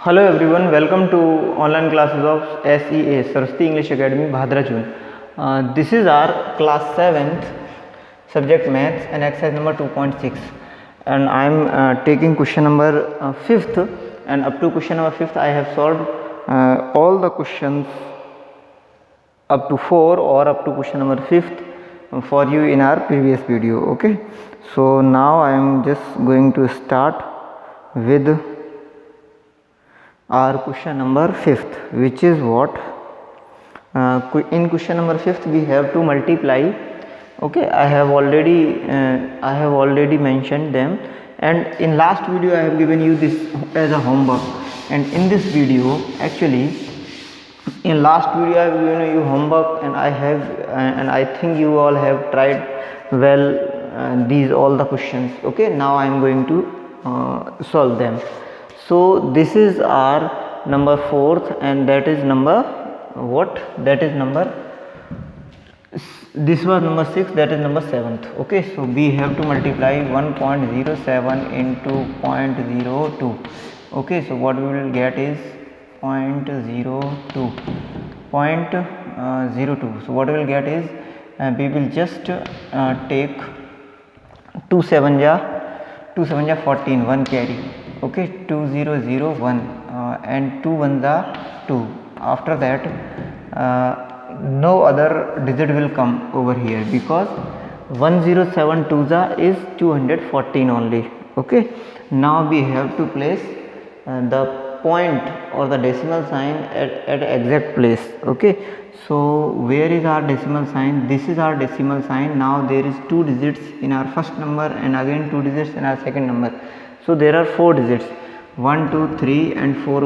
Hello everyone, welcome to online classes of SEA Saraswati English Academy Bhadra June. This is our class 7th subject maths and exercise number 2.6, and I am taking question number 5th, and up to question number 5th I have solved all the questions up to 4 or up to question number 5th for you in our previous video. Okay, so now I am just going to start with our question number 5th, which is what in question number 5th we have to multiply. Okay, I have already mentioned them, and in last video I have given you this as a homework, and in this video actually in last video I have given you homework, and I think you all have tried well these all the questions. Okay, now I am going to solve them. So this is our number 4th, and that is number what? That is number, this was number 6, that is number 7th. Okay, so we have to multiply 1.07 into 0.02. Okay, so what we will get is 0.02. So what we will get is we will just take 2 7 ja 14, 1 carry. Okay, 2001 and 2 1s are 2. After that no other digit will come over here, because 1072 is 214 only. Okay, now we have to place the point or the decimal sign at exact place. Okay, so where is our decimal sign? This is our decimal sign. Now there is 2 digits in our first number and again 2 digits in our second number. So there are 4 digits, 1 2 3 and 4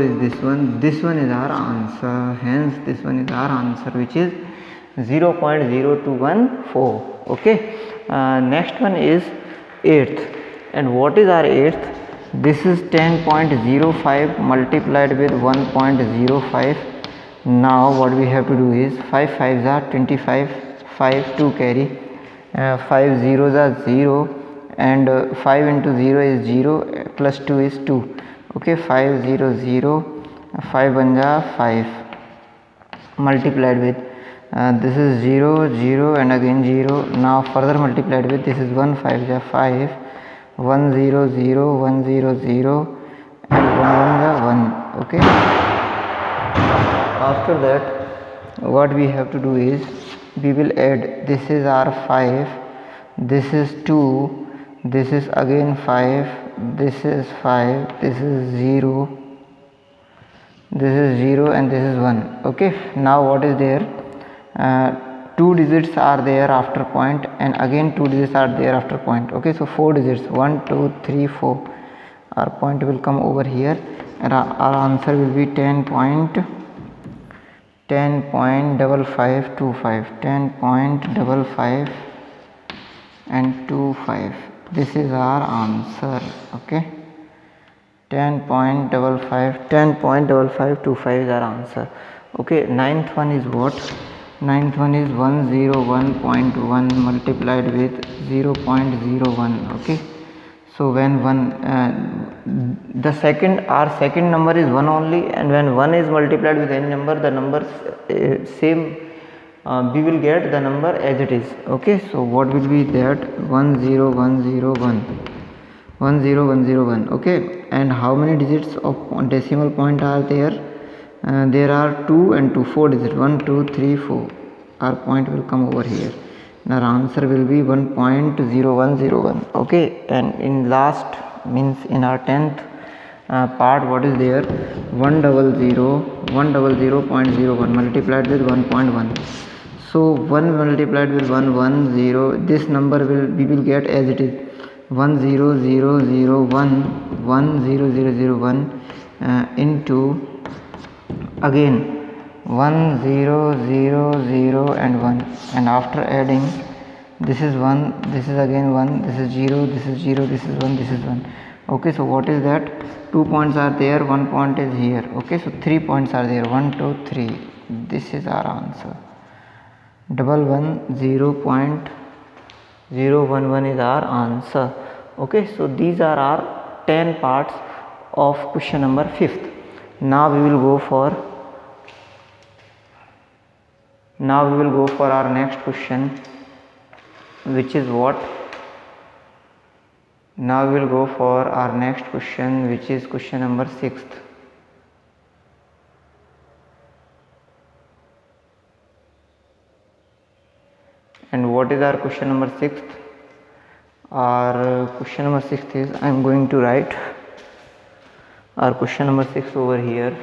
is this one. This one is our answer, hence this one is our answer, which is 0.0214. okay, next one is 8th, and what is our 8th? This is 10.05 multiplied with 1.05. now what we have to do is 5 5s are 25, 5 2 carry, 5 zeros are 0, and 5 into 0 is 0, plus 2 is 2. Okay, 5 0 0, 5 1 are 5 multiplied with this is 0 0 and again 0. now further multiplied with this is 1 5 are 5, 1 0 0 1 0 0 and 1 1 are 1. Okay, after that what we have to do is we will add. This is our 5, this is 2, this is again 5, this is 5, this is 0, this is 0 and this is 1. Okay, now what is there? 2 digits are there after point, and again 2 digits are there after point. Okay, so 4 digits, 1 2 3 4. Our point will come over here, and our answer will be 10.5525. 10.55 and 25. This is our answer. Okay, 10.5525 is our answer. Okay, ninth one is what? Ninth one is 101.1 multiplied with 0.01. okay, so when our second number is 1 only, and when 1 is multiplied with any number, the numbers same, we will get the number as it is. Okay, so what will be that? 10101, 10101. okay, and how many digits of decimal point are there? There are 2 and 2, 4 digits, 1 2 3 4. Our point will come over here, and our answer will be 1.0101. okay, and in last, means in our 10th part, what is there? 100.01 multiplied with 1.1. so 1 multiplied with 110, this number we will get as it is, 10001, 10001 into again 1000 and 1, and after adding this is 1, this is again 1, this is 0, this is 0, this is 1, this is 1. okay, so what is that? 2 points are there, 1 point is here. Okay, so 3 points are there, 1 2 3. This is our answer. 110.011 is our answer. Okay, so these are our 10 parts of question number 5th. Now we will go for our next question, which is what? Now we will go for our next question, which is question number 6th. And what is our question number 6th? Our question number 6th is, I am going to write our question number 6 over here.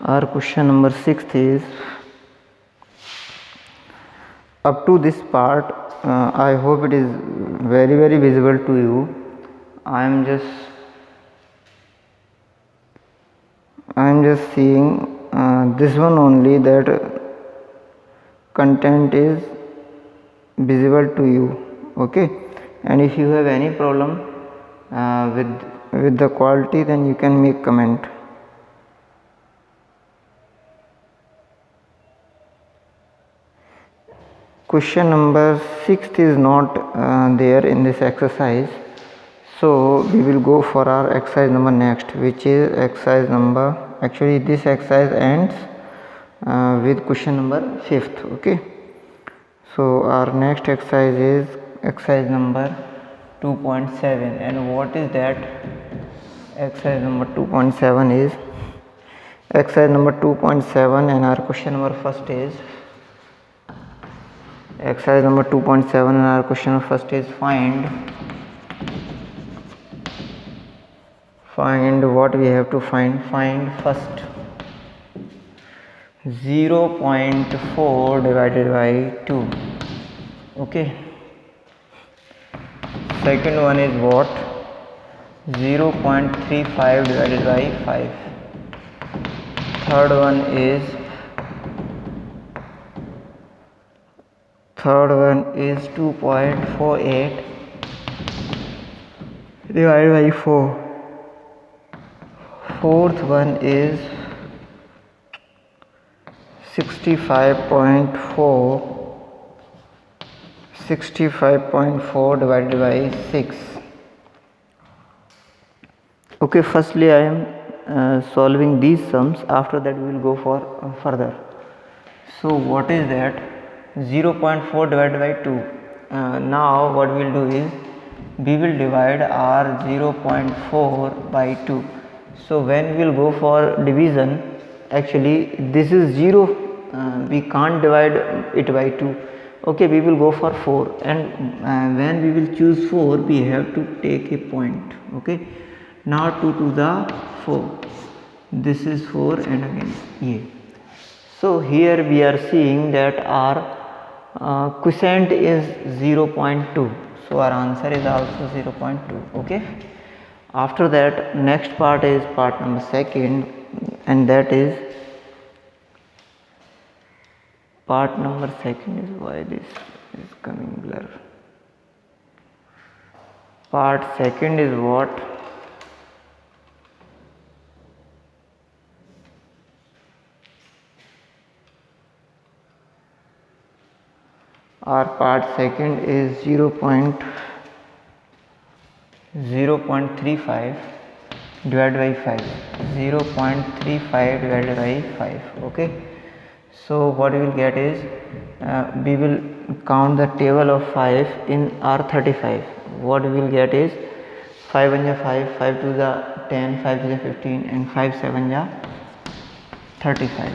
Our question number 6 is, up to this part, I hope it is very visible to you. I am just seeing this one only, that content is visible to you. Okay, and if you have any problem with the quality, then you can make comment. Question number 6 is not there in this exercise, so we will go for our exercise number next, which is exercise number, actually this exercise ends with question number 5th. Okay, so our next exercise is exercise number 2.7. and what is that? Exercise number 2.7 is exercise number 2.7, and our question number first is exercise number 2.7, and our question number first is find what we have to find first 0.4 divided by 2. Okay, second one is what? 0.35 divided by 5. Third one is 2.48 divided by 4. Fourth one is 65.4 divided by 6. Okay, firstly I am solving these sums. After that we will go for further. So what is that? 0.4 divided by 2. Now what we will do is, we will divide our 0.4 by 2. So when we will go for division, actually this is 0, we can't divide it by 2. Okay, we will go for 4, and when we will choose 4, we have to take a point. Okay, now 2 to the 4, this is 4, and again a. So here we are seeing that our quotient is 0.2, so our answer is also 0.2. okay, after that next part is part number 2nd, and that is part number 2nd is, why this is coming blur. Part 2nd is what? Our part 2nd is 0.35 divided by 5. 0.35 divided by 5. Okay, so what we will get is, we will count the table of 5 in R35. What we will get is 5 1 ja 5, 5 2 ja 10, 5 3 ja 15, and 5 7 ja 35.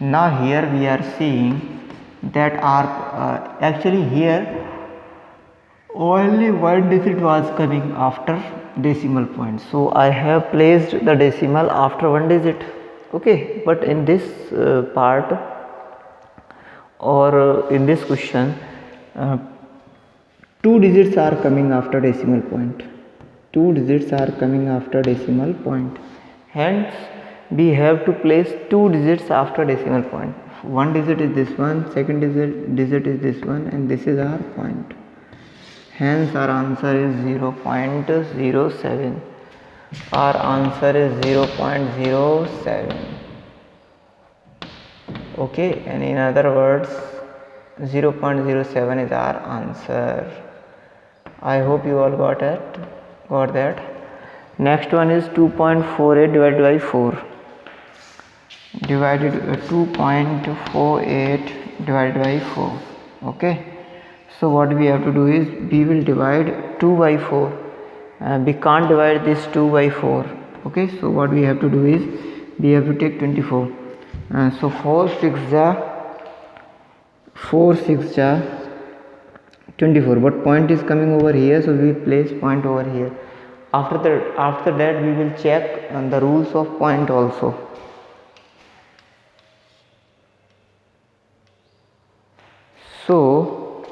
Now here we are seeing that our actually here only one digit was coming after decimal point, so I have placed the decimal after one digit. Okay, but in this part or in this question, 2 digits are coming after decimal point. 2 digits are coming after decimal point. Hence, we have to place 2 digits after decimal point. one digit is this one, second digit is this one, and this is our point. Hence our answer is 0.07. Our answer is 0.07. Okay, and in other words 0.07 is our answer. I hope you all got that. Next one is 2.48 divided by 4. 2.48 divided by 4. Okay, so what we have to do is we will divide 2 by 4. We can't divide this 2 by 4. Okay, so what we have to do is we have to take 24. So 4 6 ja 24, but point is coming over here, so we place point over here. After that we will check the rules of point also. So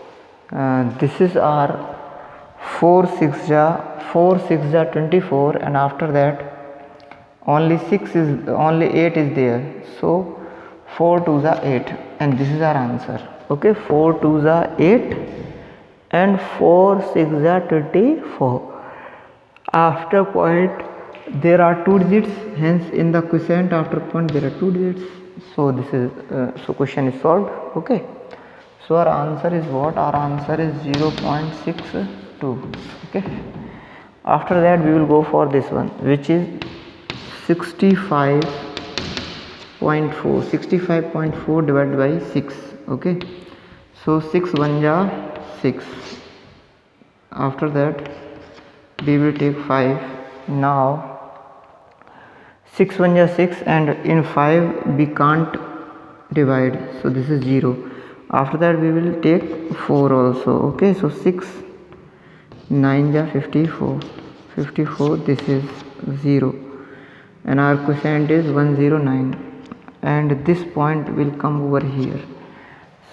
this is our 4 6 ja 24, and after that only 8 is there, so 4 2s are 8, and this is our answer. Okay, 4 2s are 8 and 4 6s are 24. After point there are 2 digits, hence in the quotient after point there are 2 digits. So this is so question is solved. Okay, so our answer is what? Our answer is 0.62. Okay, after that we will go for this one, which is 65.4 divided by 6. Okay, so 6 1 ja 6. After that we will take 5. Now 6 1 ja 6, and in 5 we can't divide, so this is 0. After that we will take 4 also. Okay, so 6 9 ja 54. This is 0, and our quotient is 109, and this point will come over here,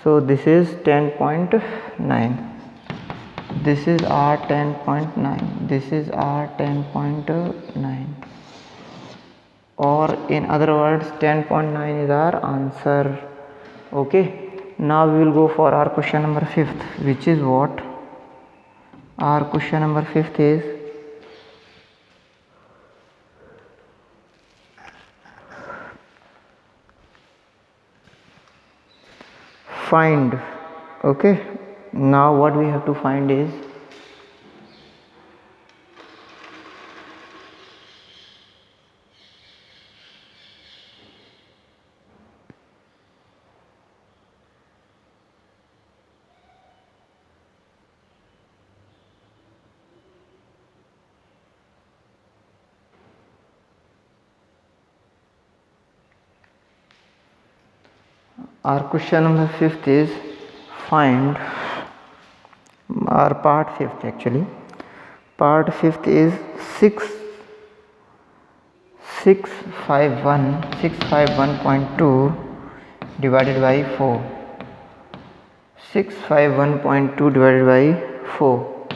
so this is 10.9. This is our 10.9. This is our 10.9, or in other words 10.9 is our answer. Okay, now we will go for our question number 5th, which is what? Our question number 5th is find. Okay, now what we have to find is our question number 5th is find. Our part 5th actually. Part 5th is 651.2 divided by 4. 651.2 divided by 4.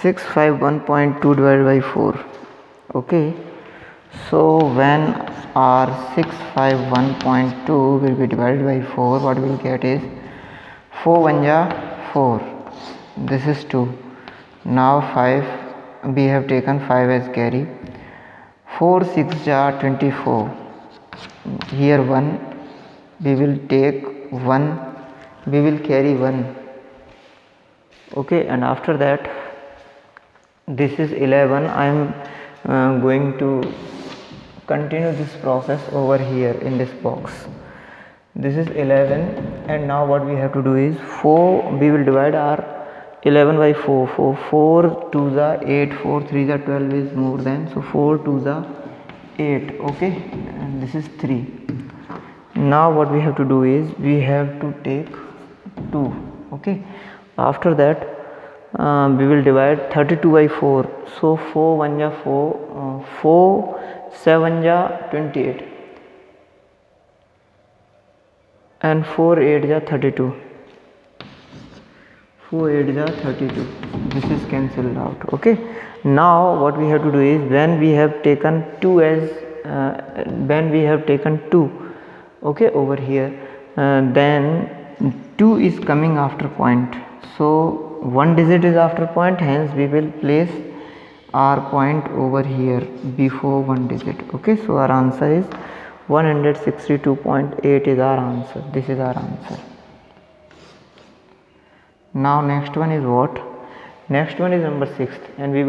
651.2 divided by 4. Okay, so when our 651.2 will be divided by 4, what we will get is 4 1 ja 4. This is 2. Now 5, we have taken 5 as carry. 4 6 ja 24. Here 1, we will take 1, we will carry 1. Okay, and after that this is 11. I am going to continue this process over here in this box. This is 11, and now what we have to do is 4, we will divide our 11 by 4. 4 2s are 8, 4 3s are 12 is more than, so 4 2s are 8. Okay, and this is 3. Now what we have to do is we have to take 2. Okay, after that we will divide 32 by 4. So 4 1 ja 4, 4 7 ja 28, and 4 8 ja 32. 4 8 ja 32. This is cancelled out. Okay, now what we have to do is when we have taken 2 as okay, over here, then 2 is coming after point, so one digit is after point, hence we will place our point over here before one digit. Okay, so our answer is 162.8 is our answer. This is our answer. Now next one is what? Next one is number 6, and we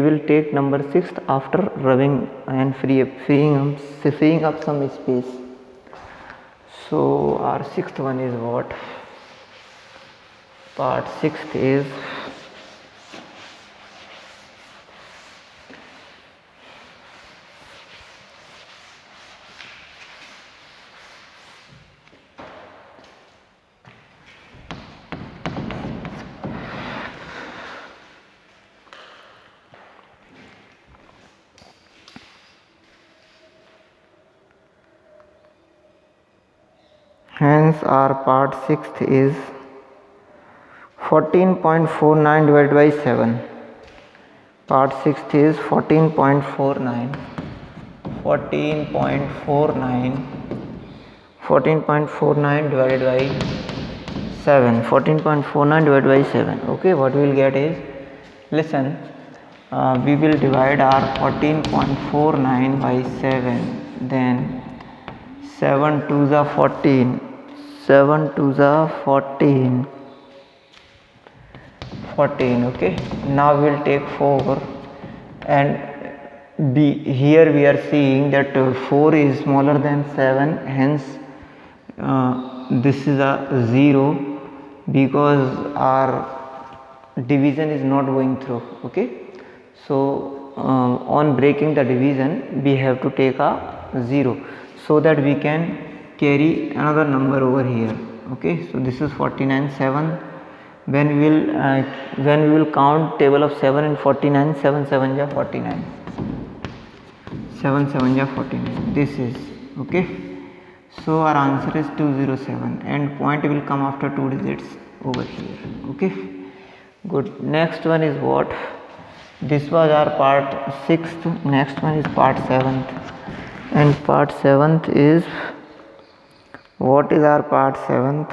will take number 6 after rubbing and freeing up some space. So our 6th one is what? Part 6th is hence our part 6th is 14.49 divided by 7. Part 6th is 14.49 divided by 7. 14.49 divided by 7. Okay, what we will get is, listen, we will divide our 14.49 by 7, then 7 2s are 14, 7 2s are 14. Okay, now we will take 4, and here we are seeing that 4 is smaller than 7, hence this is a 0, because our division is not going through. Okay, so on breaking the division we have to take a 0, so that we can carry another number over here. Okay, so this is 49, 7. When we will count table of 7 and 49, 7 7 ja 49, 7 7 ja 49. This is okay. So our answer is 207, and point will come after 2 digits over here. Okay, good. Next one is what? This was our part 6th. Next one is part 7th, and part 7th is what? Is our part 7th?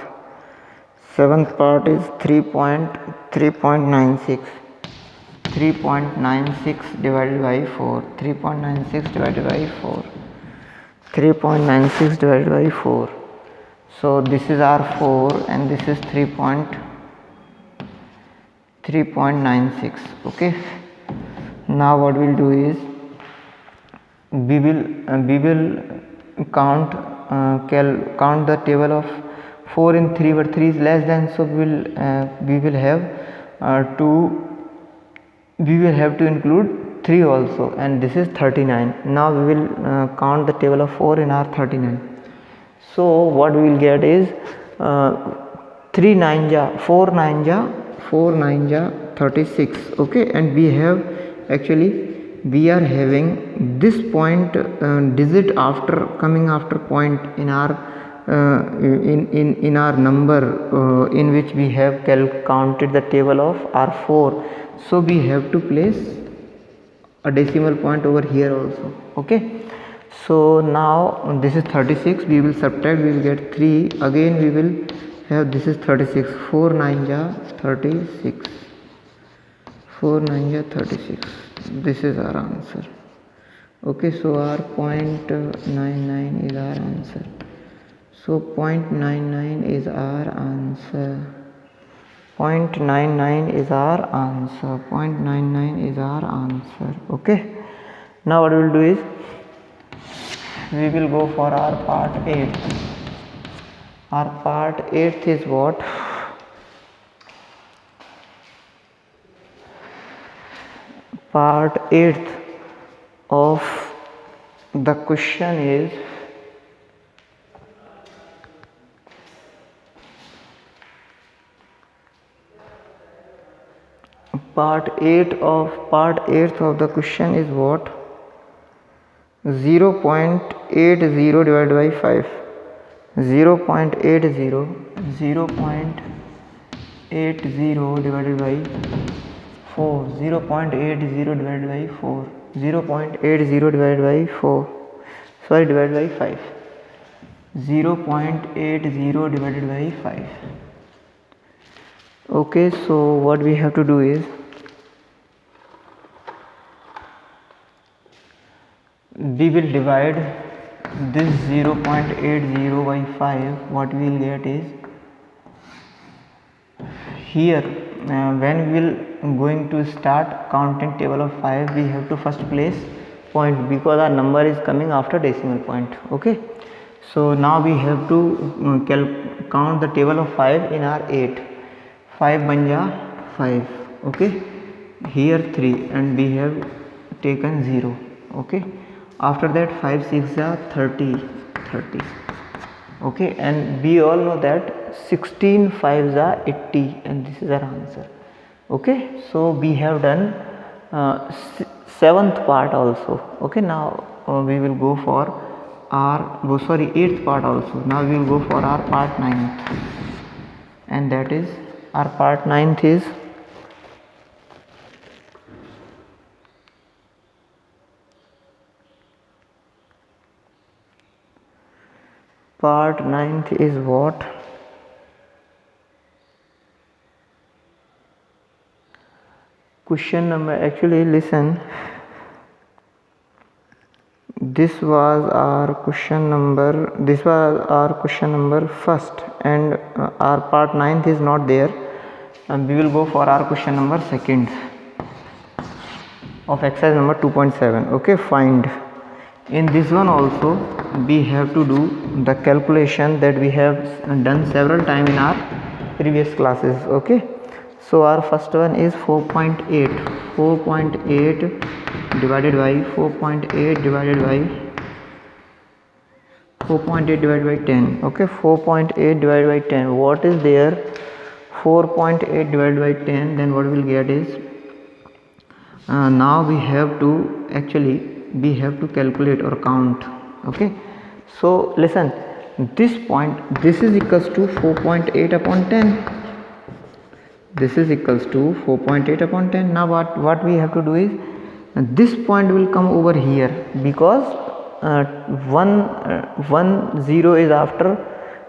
7th part is 3.96 divided by 4. 3.96 divided by 4. 3.96 divided by 4. So this is our 4, and this is 3.96. Okay, now what we'll do is we will count the table of 4 in 3, but 3 is less than, so we will have to include 3 also, and this is 39. Now we will count the table of 4 in our 39. So what we will get is 3 9 ja 4 9 ja 36. Okay, and we are having this point digit after coming after point in our in our number in which we have counted the table of our 4, so we have to place a decimal point over here also. Okay, so now this is 36, we will subtract, we will get 3, again we will have, this is 36, 4 9 ja 36, 4 9 ja 36. This is our answer. Okay, so our 0.99 is our answer. So 0.99 is our answer. 0.99 is our answer. 0.99 is our answer. Okay, now what we will do is we will go for our part 8. Our part 8 is what? Part 8th of the question is part 8th of the question is what? 0.80 divided by 5. 0.80 divided by 4. 0.80 divided by 4. 0.80 divided by 4. Sorry, divided by 5. 0.80 divided by 5. Okay, so what we have to do is we will divide this 0.80 by 5. What we will get is here when we will going to start counting table of 5, we have to first place point because our number is coming after decimal point. Okay, so now we have to count the table of 5 in our 8. 5 banja 5. Okay, here 3 and we have taken 0. Okay, after that 5 6 are 30. Okay, and we all know that 16 5s are 80 and this is our answer. Okay, so we have done seventh part also. Okay, now we will go for our eighth part also. Now we will go for our part 9th, and that is our part 9th is what? Question number, actually listen, this was our question number first, and our part 9th is not there, and we will go for our question number second of exercise number 2.7. okay, find. In this one also we have to do the calculation that we have done several times in our previous classes. Okay, so our first one is 4.8 divided by 4.8 divided by 10. Okay, 4.8 divided by 10. What is there? 4.8 divided by 10. Then what we will get is now we have to calculate or count. Okay, so listen, this is equals to 4.8 upon 10. This is equals to 4.8 upon 10. Now what we have to do is this point will come over here because 1 0 is after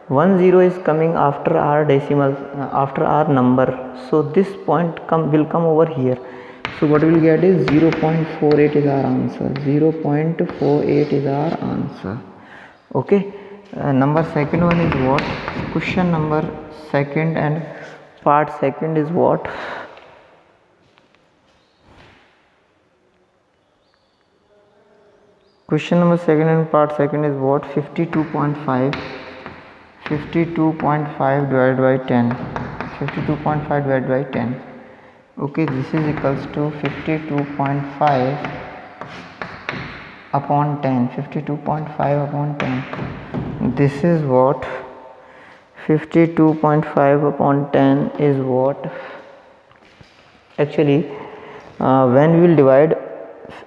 1 0 is coming after our decimal, after our number. So this point will come over here. So what we will get is 0.48 is our answer. 0.48 is our answer. Okay, number second one is what? Question number second and part second is what? Question number second and part second is what? 52.5 divided by 10. 52.5 divided by 10. Okay, this is equals to 52.5 upon 10. 52.5 upon 10. This is what? 52.5 upon 10 is what? Actually, when we will divide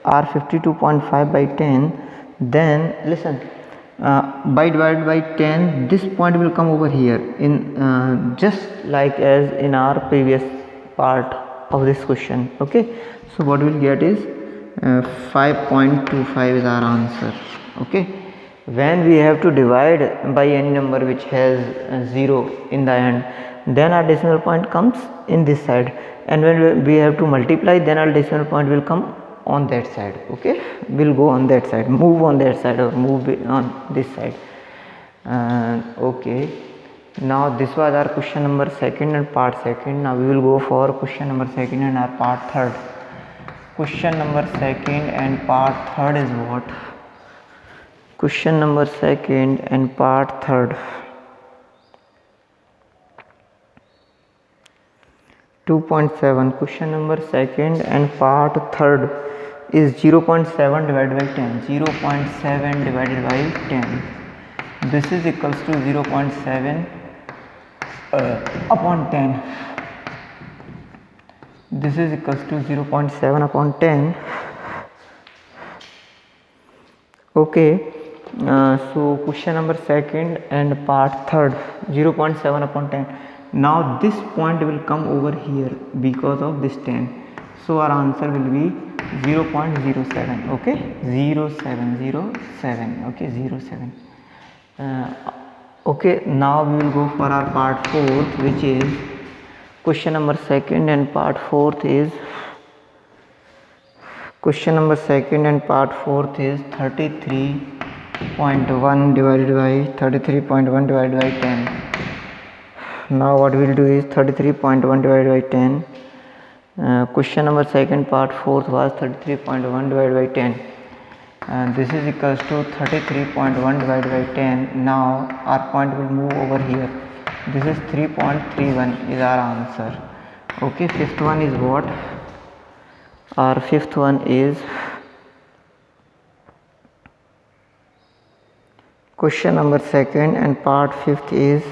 our 52.5 by 10, then listen, by divided by 10, this point will come over here in just like as in our previous part of this question. Okay, so what we will get is 5.25 is our answer. Okay, when we have to divide by any number which has 0 in the end, then our decimal point comes in this side, and when we have to multiply, then our decimal point will come on that side. Okay, we'll go on that side, move on that side, or move on this side. Okay, now this was our question number second and part second. Now we will go for question number second and our part third. Question number second and part third is what? Question number second and part third. 2.7. Question number second and part third is 0.7 divided by 10. 0.7 divided by 10. This is equals to 0.7 upon 10. This is equals to 0.7 upon 10. Okay, so question number second and part third, 0.7 upon 10. Now this point will come over here because of this 10. So our answer will be 0.07. Okay, 0707. Okay, 07. Okay, now we will go for our part 4th, which is question number 2nd, and part 4th is 33.1 divided by 10. Now what we will do is 33.1 divided by 10. Question number 2nd part 4th was 33.1 divided by 10. This is equals to 33.1 divided by 10. Now our point will move over here. This is 3.31 is our answer. Okay, fifth one is what? Our fifth one is question number 2nd, and part 5th is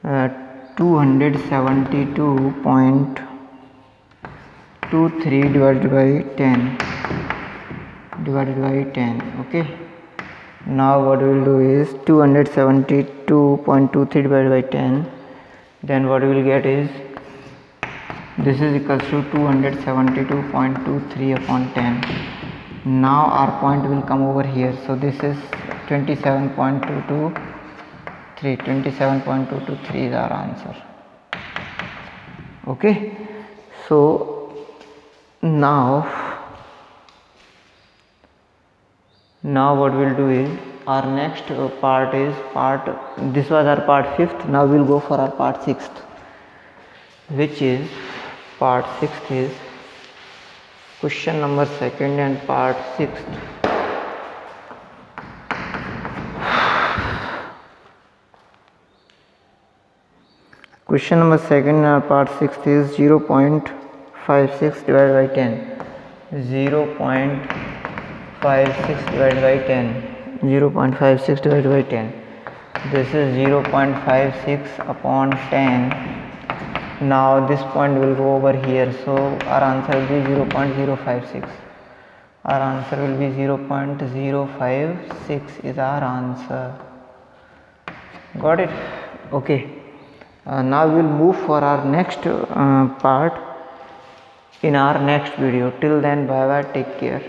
272.23 divided by 10. Okay, now what we will do is 272.23 divided by 10. Then what we will get is this is equals to 272.23 upon 10. Now our point will come over here, so this is 27.223 is our answer. Okay, so now what we'll do is our next part is this was our part 5th. Now we'll go for our part 6th, which is part 6th is question number 2nd and part 6th. Question number 2nd and part 6th is 0.56 divided by 10. 0.56 divided by 10. 0.56 divided by 10. This is 0.56 upon 10. Now this point will go over here, so our answer will be 0.056. Our answer will be 0.056 is our answer. Got it? Okay. Now we will move for our next part in our next video. Till then, bye bye, take care.